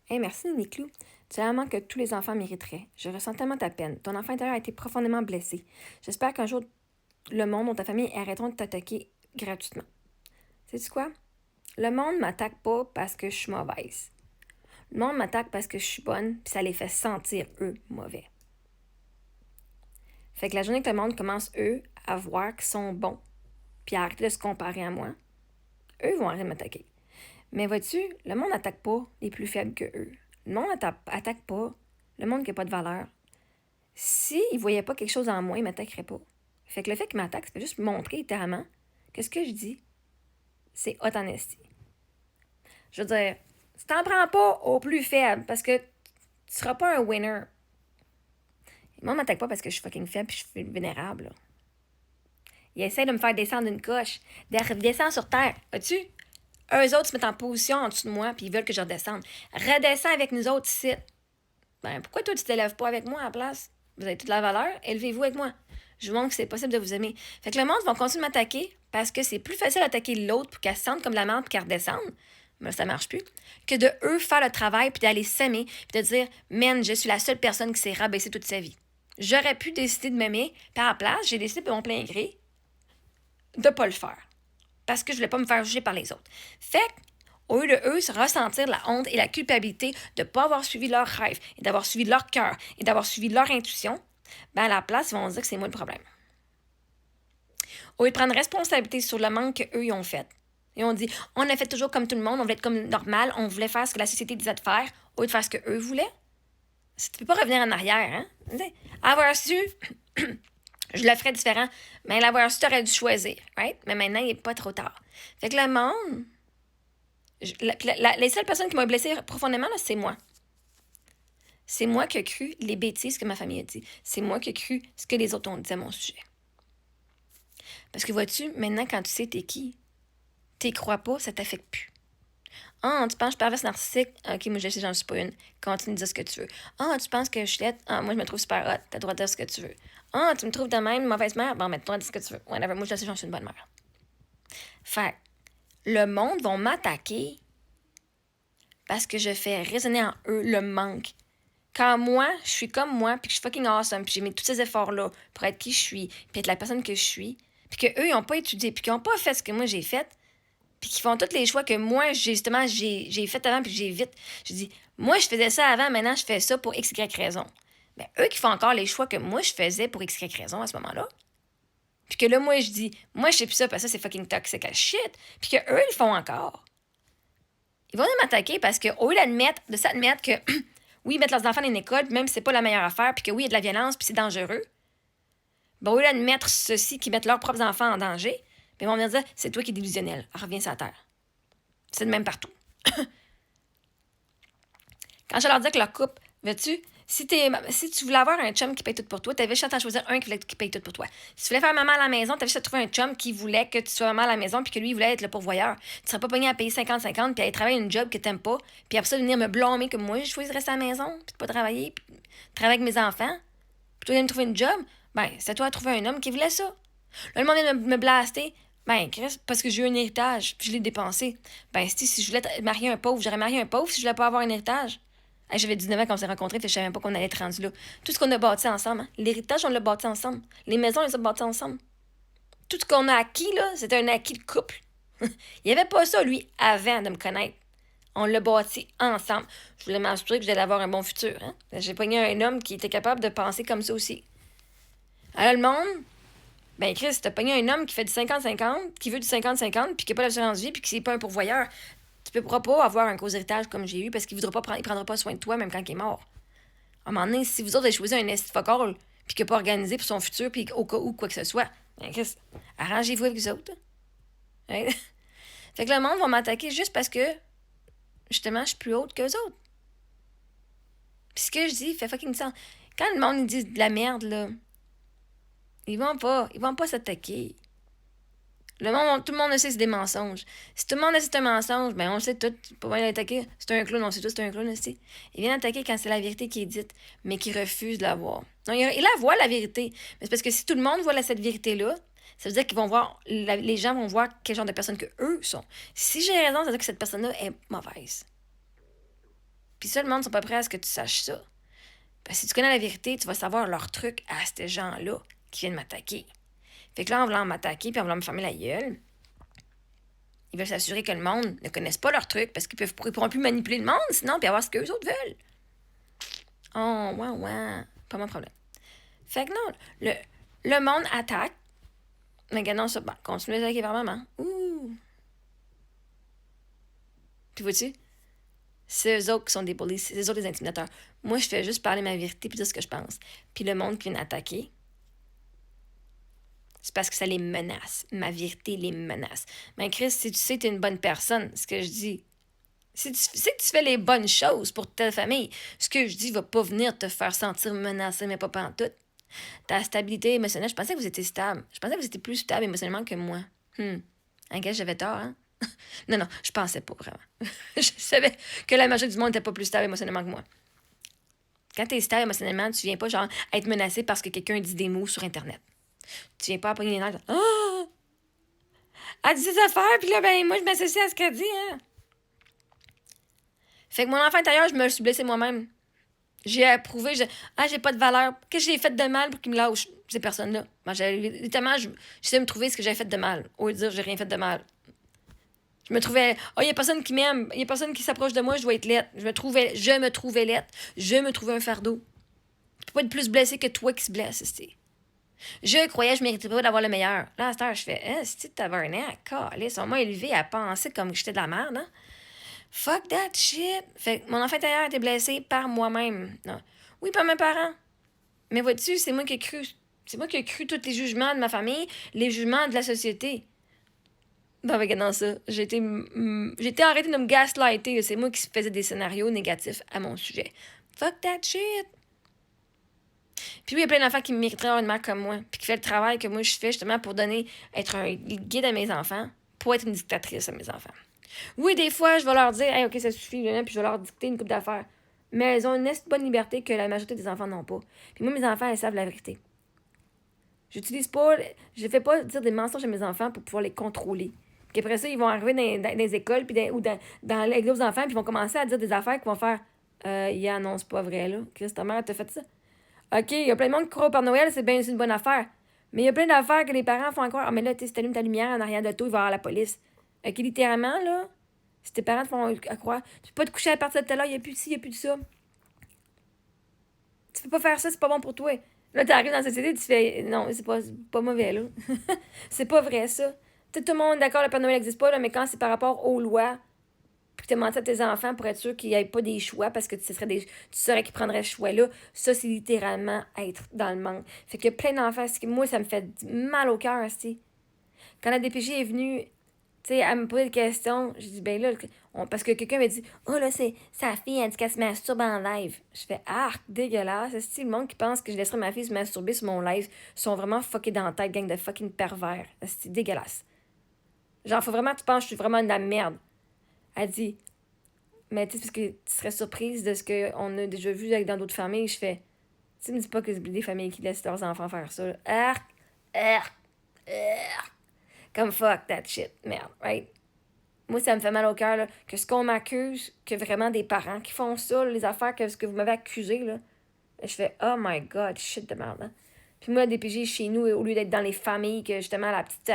Hey, merci, Niklou. Tu es l'amant que tous les enfants mériteraient. Je ressens tellement ta peine. Ton enfant intérieur a été profondément blessé. J'espère qu'un jour, le monde ou ta famille arrêteront de t'attaquer gratuitement. Sais-tu quoi? Le monde m'attaque pas parce que je suis mauvaise. Le monde m'attaque parce que je suis bonne, puis ça les fait sentir, eux, mauvais. Fait que la journée que le monde commence, eux, à voir qu'ils sont bons, puis à arrêter de se comparer à moi, eux vont arrêter de m'attaquer. Mais vois-tu, le monde n'attaque pas les plus faibles que eux. Le monde attaque pas le monde qui n'a pas de valeur. S'ils ne voyaient pas quelque chose en moi, ils ne m'attaqueraient pas. Fait que le fait qu'ils m'attaquent, c'est juste montrer littéralement que ce que je dis, c'est hot en esti. Je veux dire, tu t'en prends pas au plus faible parce que tu seras pas un winner. Moi, on m'attaque pas parce que je suis fucking faible et je suis vulnérable. Là. Ils essaient de me faire descendre une coche. Descends sur terre. As-tu? Eux autres se mettent en position en dessous de moi puis ils veulent que je redescende. Redescends avec nous autres ici. Ben, pourquoi toi, tu t'élèves pas avec moi à la place? Vous avez toute la valeur, élevez-vous avec moi. Je vous montre que c'est possible de vous aimer. Fait que le monde va continuer de m'attaquer parce que c'est plus facile d'attaquer l'autre pour qu'elle se sente comme de la merde puis qu'elle redescende. Mais ça marche plus. Que de eux faire le travail puis d'aller s'aimer puis de dire, man, je suis la seule personne qui s'est rabaissée toute sa vie. J'aurais pu décider de m'aimer, puis à la place, j'ai décidé de mon plein gré de pas le faire. Parce que je voulais pas me faire juger par les autres. Fait que, au lieu de eux se ressentir la honte et la culpabilité de ne pas avoir suivi leur rêve et d'avoir suivi leur cœur et d'avoir suivi leur intuition, ben à la place, ils vont se dire que c'est moi le problème. Au lieu de prendre responsabilité sur le manque qu'eux ils ont fait. Ils ont dit, on a fait toujours comme tout le monde, on voulait être comme normal, on voulait faire ce que la société disait de faire, au lieu de faire ce qu'eux voulaient. Tu peux pas revenir en arrière, hein? Avoir su, je le ferais différent, mais l'avoir su, t'aurais dû choisir, right? Mais maintenant, il n'est pas trop tard. Fait que le monde, les seules personnes qui m'ont blessée profondément, là, c'est moi. C'est moi qui ai cru les bêtises que ma famille a dit. C'est moi qui ai cru ce que les autres ont dit à mon sujet. Parce que vois-tu, maintenant, quand tu sais t'es qui, t'y crois pas, ça t'affecte plus. Ah, tu penses que je suis perverse narcissique? Ok, moi je sais, j'en suis pas une. Continue de dire ce que tu veux. Ah, tu penses que je suis laide? Ah, moi je me trouve super hot. T'as le droit de dire ce que tu veux. Ah, tu me trouves de même mauvaise mère? Bon, mais t'as le droit de dire ce que tu veux. Whatever, moi je sais, j'en suis une bonne mère. Fait le monde va m'attaquer parce que je fais résonner en eux le manque. Quand moi, je suis comme moi, puis que je suis fucking awesome, puis j'ai mis tous ces efforts-là pour être qui je suis, puis être la personne que je suis, puis qu'eux, ils n'ont pas étudié, puis qu'ils n'ont pas fait ce que moi j'ai fait, puis qu'ils font tous les choix que moi, justement, j'ai fait avant, puis j'ai vite. Je dis, moi, je faisais ça avant, maintenant, je fais ça pour X, Y raison. Mais eux qui font encore les choix que moi, je faisais pour X, Y raison à ce moment-là. Puis que là, moi, je dis, moi, je sais plus ça, parce que ça, c'est fucking toxic as shit. Puis que eux, ils le font encore. Ils vont m'attaquer parce qu'au lieu de s'admettre que, oui, ils mettent leurs enfants dans une école, même si c'est pas la meilleure affaire, puis que oui, il y a de la violence, puis c'est dangereux, ben, au lieu d'admettre ceci, qui mettent leurs propres enfants en danger, ben, ils vont venir dire, c'est toi qui es délusionnel. Reviens sur la terre. C'est de même partout. Quand je leur dis que leur couple, veux-tu, si tu voulais avoir un chum qui paye tout pour toi, t'avais juste à choisir un qui paye tout pour toi. Si tu voulais faire maman à la maison, t'avais juste à trouver un chum qui voulait que tu sois maman à la maison puis que lui, il voulait être le pourvoyeur. Tu serais pas pogné à payer 50-50 puis à aller travailler une job que t'aimes pas puis après ça, venir me blâmer que moi, je choisis de rester à la maison puis de pas travailler puis travailler avec mes enfants. Puis toi, de me trouver une job, ben, c'est toi à trouver un homme qui voulait ça. Là, le monde vient de me blaster. Ben, Chris, parce que j'ai eu un héritage, puis je l'ai dépensé. Ben, si je voulais marier un pauvre, j'aurais marié un pauvre si je voulais pas avoir un héritage. Hey, j'avais 19 ans quand on s'est rencontrés, puis je savais même pas qu'on allait être rendu là. Tout ce qu'on a bâti ensemble, hein? L'héritage, on l'a bâti ensemble. Les maisons, on les a bâties ensemble. Tout ce qu'on a acquis, là, c'était un acquis de couple. Il n'y avait pas ça, lui, avant de me connaître. On l'a bâti ensemble. Je voulais m'assurer que j'allais avoir un bon futur. Hein? J'ai pogné un homme qui était capable de penser comme ça aussi. Alors, le monde, ben, Chris, t'as pogné un homme qui fait du 50-50, qui veut du 50-50, puis qui n'a pas l'assurance vie, puis qui n'est pas un pourvoyeur. Tu ne pourras pas avoir un cause héritage comme j'ai eu parce qu'il ne prendra pas soin de toi même quand il est mort. À un moment donné, si vous autres avez choisi un esti focal puis qu'il n'a pas organisé pour son futur puis au cas où quoi que ce soit, ben Chris, arrangez-vous avec vous autres. Hein? Fait que le monde va m'attaquer juste parce que, justement, je suis plus haute qu'eux autres. Puis ce que je dis fait fucking sens. Quand le monde dit de la merde, là, ils vont pas s'attaquer. Tout le monde le sait, c'est des mensonges. Si tout le monde le sait, c'est un mensonge, ben on le sait tout. Pas bien l'attaquer. C'est un clown, on sait tout, c'est un clown aussi. Il vient attaquer quand c'est la vérité qui est dite, mais qui refuse de la voir. Non, il la voit, la vérité. Mais c'est parce que si tout le monde voit cette vérité-là, ça veut dire qu'ils vont voir, les gens vont voir quel genre de personne que eux sont. Si j'ai raison, ça veut dire que cette personne-là est mauvaise. Puis ça, le monde ne sont pas prêts à ce que tu saches ça. Parce que si tu connais la vérité, tu vas savoir leur truc à ces gens-là qui viennent m'attaquer. Fait que là, en voulant m'attaquer puis en voulant me fermer la gueule, ils veulent s'assurer que le monde ne connaisse pas leur truc parce qu'ils pourront plus manipuler le monde sinon puis avoir ce qu'eux autres veulent. Oh, ouais, pas mon problème. Fait que non, le monde attaque. Mais regardons ça, bon, continue à attaquer par maman. Ouh! Puis vois-tu, c'est eux autres qui sont des bullies, c'est eux autres les intimidateurs. Moi, je fais juste parler ma vérité puis dire ce que je pense. Puis le monde qui vient attaquer, c'est parce que ça les menace. Ma vérité les menace. Mais Chris, si tu sais que tu es une bonne personne, ce que je dis, si tu sais que tu fais les bonnes choses pour ta famille, ce que je dis va pas venir te faire sentir menacé, mais pas pantoute. Ta stabilité émotionnelle, je pensais que vous étiez stable. Je pensais que vous étiez plus stable émotionnellement que moi. I guess j'avais tort, hein? Non, je pensais pas vraiment. Je savais que la majorité du monde n'était pas plus stable émotionnellement que moi. Quand t'es stable émotionnellement, tu viens pas genre être menacé parce que quelqu'un dit des mots sur Internet. Tu viens pas apprendre les nerfs. Ah! Elle dit ses affaires, puis là, ben, moi, je m'associe à ce qu'elle dit, hein. Fait que mon enfant intérieur, je me suis blessée moi-même. J'ai approuvé, j'ai pas de valeur. Qu'est-ce que j'ai fait de mal pour qu'ils me lâchent, ces personnes-là? Ben, littéralement, j'essayais de me trouver ce que j'avais fait de mal, au lieu de dire j'ai rien fait de mal. Je me trouvais, il y a personne qui m'aime, il y a personne qui s'approche de moi, je dois être laite. Je me trouvais laite. Je me trouvais un fardeau. Je peux pas être plus blessée que toi qui se blesse, c'est. Je croyais que je méritais pas d'avoir le meilleur. Là, à cette heure, je fais, c'est tabarnak, calisse, on m'a élevé à penser comme que j'étais de la merde, hein? Fuck that shit. Fait que mon enfant intérieur a été blessé par moi-même. Non. Oui, par mes parents. Mais vois-tu, c'est moi qui ai cru. C'est moi qui ai cru tous les jugements de ma famille, les jugements de la société. Ben, regardant ça, j'ai été arrêtée de me gaslighter. C'est moi qui faisais des scénarios négatifs à mon sujet. Fuck that shit. Puis oui, il y a plein d'enfants qui mériteraient d'avoir une mère comme moi, puis qui fait le travail que moi je fais justement pour être un guide à mes enfants, pour être une dictatrice à mes enfants. Oui, des fois, je vais leur dire, hey, OK, ça suffit, là, puis je vais leur dicter une couple d'affaires. Mais elles ont une bonne liberté que la majorité des enfants n'ont pas. Puis moi, mes enfants, elles savent la vérité. Je fais pas dire des mensonges à mes enfants pour pouvoir les contrôler. Puis après ça, ils vont arriver dans les écoles ou dans les groupes d'enfants, puis ils vont commencer à dire des affaires qui vont faire, non, c'est pas vrai, là. Chris, ta mère t'a fait ça. OK, il y a plein de monde qui croit au Père Noël, c'est une bonne affaire. Mais il y a plein d'affaires que les parents font encore. Ah, mais là, si t'allumes ta lumière en arrière de toi, il va y avoir la police. OK, littéralement, là, si tes parents te font croire, tu peux pas te coucher à partir de tout là, il n'y a plus de ci, il n'y a plus de ça. Tu peux pas faire ça, c'est pas bon pour toi. Là, tu arrives dans la société, tu fais, non, c'est pas mauvais, là. C'est pas vrai, ça. Tout le monde est d'accord, le Père Noël n'existe pas, là, mais quand c'est par rapport aux lois, puis que tu as menti à tes enfants pour être sûr qu'il n'y ait pas des choix parce que tu saurais qu'ils prendraient ce choix-là, ça, c'est littéralement être dans le manque. Fait que plein d'enfants, moi, ça me fait mal au cœur, tu. Quand la DPJ est venue, tu sais, elle me posait des questions, je dis, ben là, parce que quelqu'un m'a dit, oh là, c'est sa fille, elle dit qu'elle se masturbe en live. Je fais, dégueulasse. C'est le monde qui pense que je laisserai ma fille se masturber sur mon live sont vraiment fuckés dans la tête, gang de fucking pervers. C'est dégueulasse. Genre, faut vraiment que tu penses que je suis vraiment de la merde. Elle dit, mais tu sais, parce que tu serais surprise de ce qu'on a déjà vu dans d'autres familles. Je fais, tu me dis pas que c'est des familles qui laissent leurs enfants faire ça. Arc, arc, arc. Comme fuck that shit, merde, right? Moi, ça me fait mal au cœur, là, que ce qu'on m'accuse, que vraiment des parents qui font ça, là, les affaires que ce que vous m'avez accusé, là. Je fais, oh my god, shit de merde, hein. Puis moi, la DPJ chez nous, au lieu d'être dans les familles, que justement, la petite.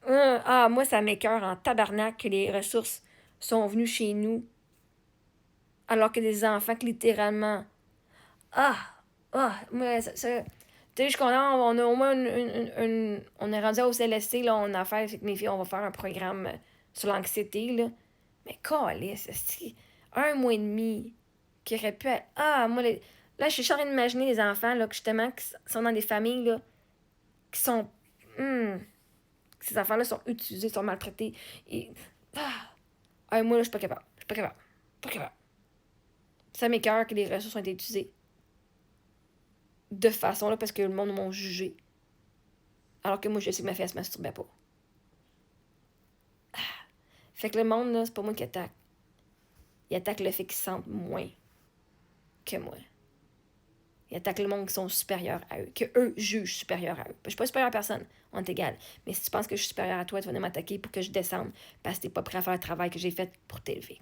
Moi, ça m'écoeure en tabarnak que les ressources sont venues chez nous, alors que des enfants qui littéralement. Moi, ça tu sais, je suis contente, on a au moins on est rendu au CLSC, là, on a affaire avec mes filles, on va faire un programme sur l'anxiété, là. Mais câlisse, c'est 1 mois et demi qui aurait pu être. Moi, là, je suis en train d'imaginer les enfants, là, que justement, qui sont dans des familles, là, qui sont. Ces enfants-là sont utilisés, sont maltraités. Et. Moi, là, je suis pas capable. Pas capable. Ça m'écoeure que les ressources ont été utilisées de façon là parce que le monde m'a jugé. Alors que moi, je sais que ma fille, elle se masturbait pas. Fait que le monde, là, c'est pas moi qui attaque. Il attaque le fait qu'ils se sentent moins que moi. Il attaque le monde qui sont supérieurs à eux, que eux jugent supérieurs à eux. Je suis pas supérieure à personne, on est égal. Mais si tu penses que je suis supérieure à toi, tu vas venir m'attaquer pour que je descende parce que t'es pas prêt à faire le travail que j'ai fait pour t'élever.